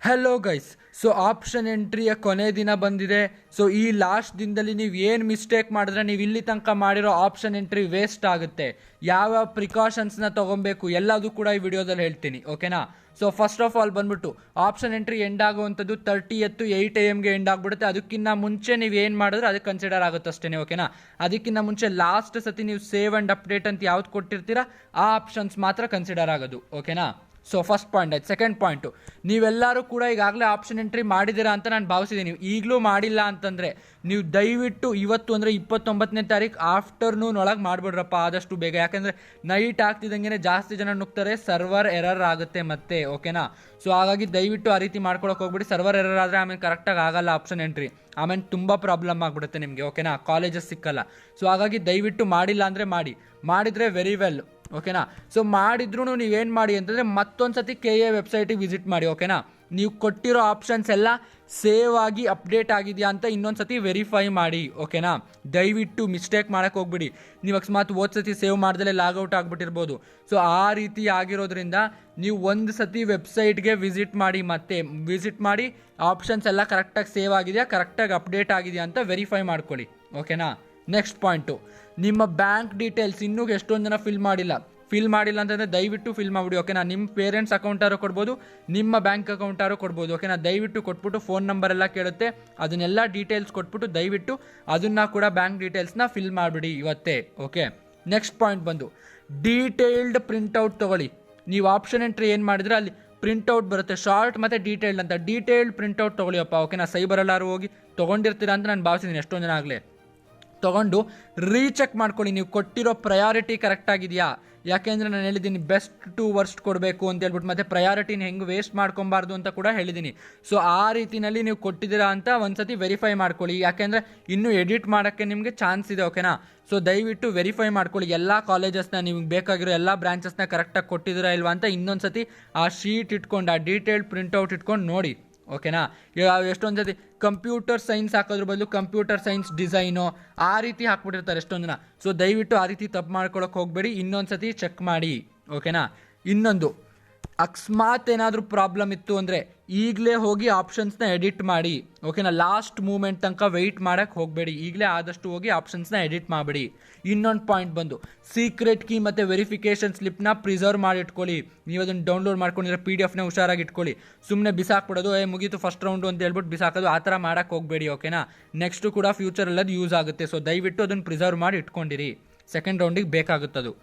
Hello guys, so option ಎಂಟ್ರಿಯ ಕೊನೆ ದಿನ ಬಂದಿದೆ. ಸೊ ಈ ಲಾಸ್ಟ್ ದಿನದಲ್ಲಿ ನೀವು ಏನು ಮಿಸ್ಟೇಕ್ ಮಾಡಿದ್ರೆ ನೀವು ಇಲ್ಲಿ ತನಕ ಮಾಡಿರೋ ಆಪ್ಷನ್ ಎಂಟ್ರಿ ವೇಸ್ಟ್ ಆಗುತ್ತೆ. ಯಾವ ಪ್ರಿಕಾಷನ್ಸ್ನ ತೊಗೊಬೇಕು ಎಲ್ಲದೂ ಕೂಡ ಈ ವಿಡಿಯೋದಲ್ಲಿ ಹೇಳ್ತೀನಿ, ಓಕೆನಾ. ಸೊ ಫಸ್ಟ್ ಆಫ್ ಆಲ್ ಬಂದ್ಬಿಟ್ಟು ಆಪ್ಷನ್ ಎಂಟ್ರಿ ಎಂಡ್ ಆಗುವಂಥದ್ದು 30th 8 AM ಎಂಡ್ ಆಗಿಬಿಡುತ್ತೆ. ಅದಕ್ಕಿಂತ ಮುಂಚೆ ನೀವು ಏನು ಮಾಡಿದ್ರೆ ಅದಕ್ಕೆ ಕನ್ಸಿಡರ್ ಆಗುತ್ತೆ ಅಷ್ಟೇ, ಓಕೆನಾ. ಅದಕ್ಕಿಂತ ಮುಂಚೆ ಲಾಸ್ಟ್ ಸತಿ ನೀವು ಸೇವ್ ಆ್ಯಂಡ್ ಅಪ್ಡೇಟ್ ಅಂತ ಯಾವ್ದು ಕೊಟ್ಟಿರ್ತೀರಾ ಆ ಆಪ್ಷನ್ಸ್ ಮಾತ್ರ ಕನ್ಸಿಡರ್ ಆಗೋದು, ಓಕೆನಾ. ಸೊ ಫಸ್ಟ್ ಪಾಯಿಂಟ್ ಆಯ್ತು. ಸೆಕೆಂಡ್ ಪಾಯಿಂಟು, ನೀವೆಲ್ಲರೂ ಕೂಡ ಈಗಾಗಲೇ ಆಪ್ಷನ್ ಎಂಟ್ರಿ ಮಾಡಿದ್ದೀರಾ ಅಂತ ನಾನು ಭಾವಿಸಿದ್ದೀನಿ. ಈಗಲೂ ಮಾಡಿಲ್ಲ ಅಂತಂದರೆ ನೀವು ದಯವಿಟ್ಟು ಇವತ್ತು ಅಂದರೆ 29ನೇ ತಾರೀಕು ಆಫ್ಟರ್ನೂನ್ ಒಳಗೆ ಮಾಡಿಬಿಡ್ರಪ್ಪ ಆದಷ್ಟು ಬೇಗ. ಯಾಕೆಂದರೆ ನೈಟ್ ಆಗ್ತಿದ್ದಂಗೆ ಜಾಸ್ತಿ ಜನ ನುಗ್ತಾರೆ, ಸರ್ವರ್ ಎರರ್ ಆಗುತ್ತೆ ಮತ್ತೆ, ಓಕೆನಾ. ಸೊ ಹಾಗಾಗಿ ದಯವಿಟ್ಟು ಆ ರೀತಿ ಮಾಡ್ಕೊಳಕ್ಕೆ ಹೋಗ್ಬಿಡಿ. ಸರ್ವರ್ ಎರರ್ ಆದರೆ ಆಮೇಲೆ ಕರೆಕ್ಟಾಗಿ ಆಗಲ್ಲ ಆಪ್ಷನ್ ಎಂಟ್ರಿ, ಆಮೇಲೆ ತುಂಬ ಪ್ರಾಬ್ಲಮ್ ಆಗಿಬಿಡುತ್ತೆ ನಿಮಗೆ, ಓಕೆನಾ. ಕಾಲೇಜಸ್ ಸಿಕ್ಕಲ್ಲ. ಸೊ ಹಾಗಾಗಿ ದಯವಿಟ್ಟು ಮಾಡಿಲ್ಲ ಅಂದರೆ ಮಾಡಿದರೆ ವೆರಿ ವೆಲ್, ಓಕೆನಾ. ಸೊ ಮಾಡಿದ್ರು ನೀವೇನು ಮಾಡಿ ಅಂತಂದರೆ ಮತ್ತೊಂದು ಸತಿ KA ವೆಬ್ಸೈಟಿಗೆ ವಿಸಿಟ್ ಮಾಡಿ, ಓಕೆನಾ. ನೀವು ಕೊಟ್ಟಿರೋ ಆಪ್ಷನ್ಸ್ ಎಲ್ಲ ಸೇವ್ ಆಗಿ ಅಪ್ಡೇಟ್ ಆಗಿದೆಯಾ ಅಂತ ಇನ್ನೊಂದು ಸತಿ ವೆರಿಫೈ ಮಾಡಿ, ಓಕೆನಾ. ದಯವಿಟ್ಟು ಮಿಸ್ಟೇಕ್ ಮಾಡೋಕ್ಕೆ ಹೋಗ್ಬಿಡಿ. ನೀವು ಅಕಸ್ಮಾತ್ ಸತಿ ಸೇವ್ ಮಾಡ್ದಲೇ ಲಾಗೌಟ್ ಆಗಿಬಿಟ್ಟಿರ್ಬೋದು. ಸೊ ಆ ರೀತಿ ಆಗಿರೋದ್ರಿಂದ ನೀವು ಒಂದು ಸತಿ ವೆಬ್ಸೈಟ್ಗೆ ವಿಸಿಟ್ ಮಾಡಿ ಆಪ್ಷನ್ಸ್ ಎಲ್ಲ ಕರೆಕ್ಟಾಗಿ ಸೇವ್ ಆಗಿದೆಯಾ, ಕರೆಕ್ಟಾಗಿ ಅಪ್ಡೇಟ್ ಆಗಿದೆಯಾ ಅಂತ ವೆರಿಫೈ ಮಾಡ್ಕೊಳ್ಳಿ, ಓಕೆನಾ. ನೆಕ್ಸ್ಟ್ ಪಾಯಿಂಟು, ನಿಮ್ಮ ಬ್ಯಾಂಕ್ ಡೀಟೇಲ್ಸ್ ಇನ್ನೂ ಎಷ್ಟೊಂದು ಜನ ಫಿಲ್ ಮಾಡಿಲ್ಲ ಅಂತಂದರೆ ದಯವಿಟ್ಟು ಫಿಲ್ ಮಾಡಿಬಿಡಿ, ಓಕೆನಾ. ನಿಮ್ಮ ಪೇರೆಂಟ್ಸ್ ಅಕೌಂಟಾರು ಕೊಡ್ಬೋದು, ನಿಮ್ಮ ಬ್ಯಾಂಕ್ ಅಕೌಂಟಾರು ಕೊಡ್ಬೋದು, ಓಕೆನಾ. ದಯವಿಟ್ಟು ಕೊಟ್ಬಿಟ್ಟು ಫೋನ್ ನಂಬರ್ ಎಲ್ಲ ಕೇಳುತ್ತೆ, ಅದನ್ನೆಲ್ಲ ಡೀಟೇಲ್ಸ್ ಕೊಟ್ಬಿಟ್ಟು ದಯವಿಟ್ಟು ಅದನ್ನು ಕೂಡ ಬ್ಯಾಂಕ್ ಡೀಟೇಲ್ಸ್ನ ಫಿಲ್ ಮಾಡಿಬಿಡಿ ಇವತ್ತೇ, ಓಕೆ. ನೆಕ್ಸ್ಟ್ ಪಾಯಿಂಟ್ ಬಂದು ಡೀಟೇಲ್ಡ್ ಪ್ರಿಂಟೌಟ್ ತೊಗೊಳ್ಳಿ. ನೀವು ಆಪ್ಷನ್ ಎಂಟ್ರಿ ಏನು ಮಾಡಿದ್ರೆ ಅಲ್ಲಿ ಪ್ರಿಂಟೌಟ್ ಬರುತ್ತೆ, ಶಾರ್ಟ್ ಮತ್ತು ಡೀಟೇಲ್ಡ್ ಅಂತ. ಡೀಟೇಲ್ಡ್ ಪ್ರಿಂಟೌಟ್ ತೊಗೊಳ್ಳಿಯಪ್ಪ, ಓಕೆನಾ. ಸೈಬರಲ್ಲಾರು ಹೋಗಿ ತೊಗೊಂಡಿರ್ತೀರಾ ಅಂತ ನಾನು ಭಾವಿಸಿದ್ದೀನಿ ಎಷ್ಟೊಂದು ಜನ ಆಗಲೇ. ತೊಗೊಂಡು ರೀಚೆಕ್ ಮಾಡ್ಕೊಳ್ಳಿ, ನೀವು ಕೊಟ್ಟಿರೋ ಪ್ರಯಾರಿಟಿ ಕರೆಕ್ಟ್ ಆಗಿದೆಯಾ. ಯಾಕೆಂದರೆ ನಾನು ಹೇಳಿದ್ದೀನಿ ಬೆಸ್ಟ್ ಟು ವರ್ಸ್ಟ್ ಕೊಡಬೇಕು ಅಂತ ಹೇಳ್ಬಿಟ್ಟು, ಮತ್ತು ಪ್ರಯಾರಿಟಿನ ಹೆಂಗೆ ವೇಸ್ಟ್ ಮಾಡ್ಕೊಬಾರ್ದು ಅಂತ ಕೂಡ ಹೇಳಿದ್ದೀನಿ. ಸೊ ಆ ರೀತಿಯಲ್ಲಿ ನೀವು ಕೊಟ್ಟಿದ್ದೀರಾ ಅಂತ ಒಂದ್ಸತಿ ವೆರಿಫೈ ಮಾಡ್ಕೊಳ್ಳಿ. ಯಾಕೆಂದರೆ ಇನ್ನೂ ಎಡಿಟ್ ಮಾಡೋಕ್ಕೆ ನಿಮಗೆ ಚಾನ್ಸ್ ಇದೆ, ಓಕೆನಾ. ಸೊ ದಯವಿಟ್ಟು ವೆರಿಫೈ ಮಾಡ್ಕೊಳ್ಳಿ ಎಲ್ಲ ಕಾಲೇಜಸ್ನ, ನಿಮ್ಗೆ ಬೇಕಾಗಿರೋ ಎಲ್ಲ ಬ್ರಾಂಚಸ್ನ ಕರೆಕ್ಟಾಗಿ ಕೊಟ್ಟಿದ್ದೀರಾ ಇಲ್ವಾ ಅಂತ ಇನ್ನೊಂದು ಸತಿ ಆ ಶೀಟ್ ಇಟ್ಕೊಂಡು, ಆ ಡೀಟೇಲ್ಡ್ ಪ್ರಿಂಟೌಟ್ ಇಟ್ಕೊಂಡು ನೋಡಿ, ಓಕೆನಾ. ಎಷ್ಟೊಂದು ಸತಿ ಕಂಪ್ಯೂಟರ್ ಸೈನ್ಸ್ ಹಾಕೋದ್ರ ಬದಲು ಕಂಪ್ಯೂಟರ್ ಸೈನ್ಸ್ ಡಿಸೈನು ಆ ರೀತಿ ಹಾಕ್ಬಿಟ್ಟಿರ್ತಾರೆ ಎಷ್ಟೊಂದು ಜನ. ಸೊ ದಯವಿಟ್ಟು ಆ ರೀತಿ ತಪ್ಪು ಮಾಡ್ಕೊಳಕ್ಕೆ ಹೋಗಬೇಡಿ, ಇನ್ನೊಂದು ಸತಿ ಚೆಕ್ ಮಾಡಿ, ಓಕೆನಾ. ಇನ್ನೊಂದು, ಅಕಸ್ಮಾತ್ ಏನಾದರೂ ಪ್ರಾಬ್ಲಮ್ ಇತ್ತು ಅಂದರೆ ಈಗಲೇ ಹೋಗಿ ಆಪ್ಷನ್ಸ್ನ ಎಡಿಟ್ ಮಾಡಿ, ಓಕೆನಾ. ಲಾಸ್ಟ್ ಮೂಮೆಂಟ್ ತನಕ ವೆಯ್ಟ್ ಮಾಡೋಕ್ಕೆ ಹೋಗಬೇಡಿ, ಈಗಲೇ ಆದಷ್ಟು ಹೋಗಿ ಆಪ್ಷನ್ಸ್ನ ಎಡಿಟ್ ಮಾಡಿಬಿಡಿ. ಇನ್ನೊಂದು ಪಾಯಿಂಟ್ ಬಂದು ಸೀಕ್ರೆಟ್ ಕೀ ಮತ್ತು ವೆರಿಫಿಕೇಷನ್ ಸ್ಲಿಪ್ನ ಪ್ರಿಸರ್ವ್ ಮಾಡಿ ಇಟ್ಕೊಳ್ಳಿ. ನೀವು ಅದನ್ನು ಡೌನ್ಲೋಡ್ ಮಾಡ್ಕೊಂಡಿರೋ PDF-ನ ಹುಷಾರಾಗಿ ಇಟ್ಕೊಳ್ಳಿ. ಸುಮ್ಮನೆ ಬಿಸಾಕ್ಬಿಡೋದು, ಮುಗೀತು ಫಸ್ಟ್ ರೌಂಡು ಅಂತ ಹೇಳ್ಬಿಟ್ಟು ಬಿಸಾಕೋದು, ಆ ಥರ ಮಾಡೋಕ್ಕೆ ಹೋಗಬೇಡಿ, ಓಕೆನಾ. ನೆಕ್ಸ್ಟು ಕೂಡ ಫ್ಯೂಚರಲ್ಲಿ ಅದು ಯೂಸ್ ಆಗುತ್ತೆ. ಸೊ ದಯವಿಟ್ಟು ಅದನ್ನು ಪ್ರಿಸರ್ವ್ ಮಾಡಿ ಇಟ್ಕೊಂಡಿರಿ, ಸೆಕೆಂಡ್ ರೌಂಡಿಗೆ ಬೇಕಾಗುತ್ತದು.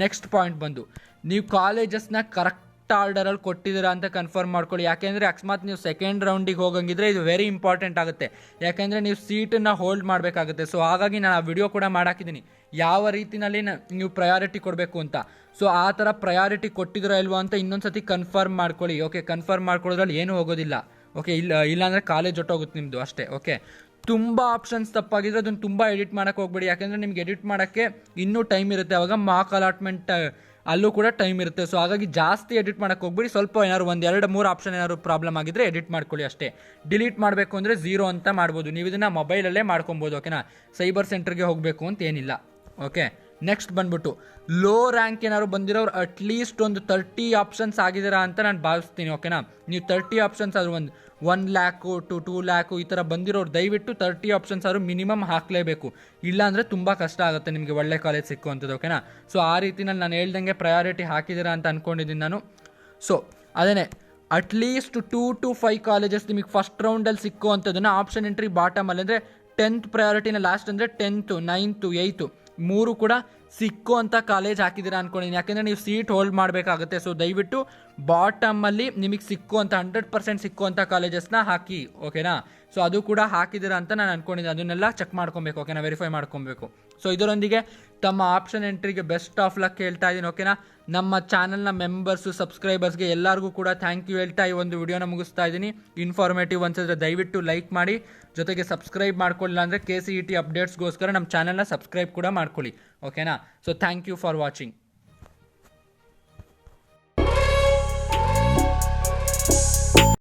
ನೆಕ್ಸ್ಟ್ ಪಾಯಿಂಟ್ ಬಂದು ನೀವು ಕಾಲೇಜಸ್ನ ಕರೆಕ್ಟ್ ಆರ್ಡರಲ್ಲಿ ಕೊಟ್ಟಿದ್ದೀರಾ ಅಂತ ಕನ್ಫರ್ಮ್ ಮಾಡ್ಕೊಳ್ಳಿ. ಯಾಕೆಂದರೆ ಅಕಸ್ಮಾತ್ ನೀವು ಸೆಕೆಂಡ್ ರೌಂಡಿಗೆ ಹೋಗಂಗಿದ್ರೆ ಇದು ವೆರಿ ಇಂಪಾರ್ಟೆಂಟ್ ಆಗುತ್ತೆ. ಯಾಕೆಂದರೆ ನೀವು ಸೀಟನ್ನು ಹೋಲ್ಡ್ ಮಾಡಬೇಕಾಗುತ್ತೆ. ಸೊ ಹಾಗಾಗಿ ನಾನು ಆ ವಿಡಿಯೋ ಕೂಡ ಮಾಡಾಕಿದ್ದೀನಿ ಯಾವ ರೀತಿಯಲ್ಲಿ ನೀವು ಪ್ರಯಾರಿಟಿ ಕೊಡಬೇಕು ಅಂತ. ಸೊ ಆ ಥರ ಪ್ರಯಾರಿಟಿ ಕೊಟ್ಟಿದ್ದೀರಾ ಇಲ್ವೋ ಅಂತ ಇನ್ನೊಂದು ಸತಿ ಕನ್ಫರ್ಮ್ ಮಾಡ್ಕೊಳ್ಳಿ, ಓಕೆ. ಕನ್ಫರ್ಮ್ ಮಾಡ್ಕೊಳ್ಳೋದ್ರಲ್ಲಿ ಏನೂ ಹೋಗೋದಿಲ್ಲ, ಓಕೆ. ಇಲ್ಲಾಂದರೆ ಕಾಲೇಜ್ ಹೊಟ್ಟೋಗುತ್ತೆ ನಿಮ್ಮದು ಅಷ್ಟೇ, ಓಕೆ. ತುಂಬ ಆಪ್ಷನ್ಸ್ ತಪ್ಪಾಗಿದ್ರೆ ಅದನ್ನು ತುಂಬ ಎಡಿಟ್ ಮಾಡೋಕ್ಕೆ ಹೋಗ್ಬೇಡಿ. ಯಾಕೆಂದರೆ ನಿಮ್ಗೆ ಎಡಿಟ್ ಮಾಡೋಕ್ಕೆ ಇನ್ನೂ ಟೈಮ್ ಇರುತ್ತೆ, ಅವಾಗ ಮಾರ್ಕ್ ಅಲಾಟ್ಮೆಂಟ್ ಅಲ್ಲೂ ಕೂಡ ಟೈಮ್ ಇರುತ್ತೆ. ಸೊ ಹಾಗಾಗಿ ಜಾಸ್ತಿ ಎಡಿಟ್ ಮಾಡೋಕ್ಕೆ ಹೋಗ್ಬಿಡಿ. ಸ್ವಲ್ಪ ಏನಾದ್ರು 1-2-3 ಆಪ್ಷನ್ ಏನಾದ್ರು ಪ್ರಾಬ್ಲಮ್ ಆಗಿದ್ರೆ ಎಡಿಟ್ ಮಾಡ್ಕೊಳ್ಳಿ ಅಷ್ಟೇ. ಡಿಲೀಟ್ ಮಾಡಬೇಕು ಅಂದರೆ 0 ಅಂತ ಮಾಡ್ಬೋದು, ನೀವು ಇದನ್ನು ಮೊಬೈಲಲ್ಲೇ ಮಾಡ್ಕೊಬೋದು, ಓಕೆನಾ. ಸೈಬರ್ ಸೆಂಟರ್ಗೆ ಹೋಗಬೇಕು ಅಂತ ಏನಿಲ್ಲ, ಓಕೆ. ನೆಕ್ಸ್ಟ್ ಬಂದ್ಬಿಟ್ಟು ಲೋ ರ್ಯಾಂಕ್ ಏನಾದ್ರು ಬಂದಿರೋರು ಅಟ್ಲೀಸ್ಟ್ ಒಂದು 30 ಆಪ್ಷನ್ಸ್ ಆಗಿದ್ದೀರಾ ಅಂತ ನಾನು ಭಾವಿಸ್ತೀನಿ, ಓಕೆನಾ. ನೀವು 30 ಆಪ್ಷನ್ಸ್ ಆದರೂ 1 lakh to 2 lakh ಈ ಥರ ಬಂದಿರೋರು ದಯವಿಟ್ಟು 30 ಆಪ್ಷನ್ಸ್ ಆದರೂ ಮಿನಿಮಮ್ ಹಾಕಲೇಬೇಕು. ಇಲ್ಲಾಂದರೆ ತುಂಬ ಕಷ್ಟ ಆಗುತ್ತೆ ನಿಮಗೆ ಒಳ್ಳೆ ಕಾಲೇಜ್ ಸಿಕ್ಕುವಂಥದ್ದು, ಓಕೆನಾ. ಸೊ ಆ ರೀತಿನಲ್ಲಿ ನಾನು ಹೇಳ್ದಂಗೆ ಪ್ರಯಾರಿಟಿ ಹಾಕಿದ್ದೀರಾ ಅಂತ ಅಂದ್ಕೊಂಡಿದ್ದೀನಿ ನಾನು. ಸೊ ಅದೇ ಅಟ್ಲೀಸ್ಟ್ 2 to 5 ಕಾಲೇಜಸ್ ನಿಮಗೆ ಫಸ್ಟ್ ರೌಂಡಲ್ಲಿ ಸಿಕ್ಕುವಂಥದ್ದನ್ನು ಆಪ್ಷನ್ ಎಂಟ್ರಿ ಬಾಟಮಲ್ಲಿ ಅಂದರೆ 10th ಪ್ರಯಾರಿಟಿನ ಲಾಸ್ಟ್ ಅಂದರೆ 10th 9th 8th 3 ಕೂಡ ಸಿಕ್ಕೋ ಅಂತ ಕಾಲೇಜ್ ಹಾಕಿದ್ದೀರಾ ಅಂದ್ಕೊಂಡಿದ್ದೀನಿ. ಯಾಕೆಂದರೆ ನೀವು ಸೀಟ್ ಹೋಲ್ಡ್ ಮಾಡಬೇಕಾಗುತ್ತೆ. ಸೊ ದಯವಿಟ್ಟು ಬಾಟಮಲ್ಲಿ ನಿಮಗೆ ಸಿಕ್ಕುವಂಥ 100% ಸಿಕ್ಕುವಂಥ ಕಾಲೇಜಸ್ನ ಹಾಕಿ, ಓಕೆನಾ. ಸೊ ಅದು ಕೂಡ ಹಾಕಿದ್ದೀರಾ ಅಂತ ನಾನು ಅಂದ್ಕೊಂಡಿದ್ದೀನಿ. ಅದನ್ನೆಲ್ಲ ಚೆಕ್ ಮಾಡ್ಕೊಬೇಕು, ಓಕೆನಾ. ವೆರಿಫೈ ಮಾಡ್ಕೊಬೇಕು. ಸೊ ಇದರೊಂದಿಗೆ ತಮ್ಮ ಆಪ್ಷನ್ ಎಂಟ್ರಿಗೆ ಬೆಸ್ಟ್ ಆಫ್ ಲಕ್ ಹೇಳ್ತಾ ಇದ್ದೀನಿ, ಓಕೆನಾ. ನಮ್ಮ ಚಾನಲ್ನ ಮೆಂಬರ್ಸು ಸಬ್ಸ್ಕ್ರೈಬರ್ಸ್ಗೆ ಎಲ್ಲರಿಗೂ ಕೂಡ ಥ್ಯಾಂಕ್ ಯು ಹೇಳ್ತಾ ಈ ಒಂದು ವಿಡಿಯೋನ ಮುಗಿಸ್ತಾ ಇದ್ದೀನಿ. ಇನ್ಫಾರ್ಮೇಟಿವ್ ಅನ್ಸಿದ್ರೆ ದಯವಿಟ್ಟು ಲೈಕ್ ಮಾಡಿ, ಜೊತೆಗೆ ಸಬ್ಸ್ಕ್ರೈಬ್ ಮಾಡ್ಕೊಳ್ಳಿಲ್ಲ ಅಂದರೆ KCET ಅಪ್ಡೇಟ್ಸ್ಗೋಸ್ಕರ ನಮ್ಮ ಚಾನಲ್ನ ಸಬ್ಸ್ಕ್ರೈಬ್ ಕೂಡ ಮಾಡ್ಕೊಳ್ಳಿ, ಓಕೆನಾ. So thank you for watching.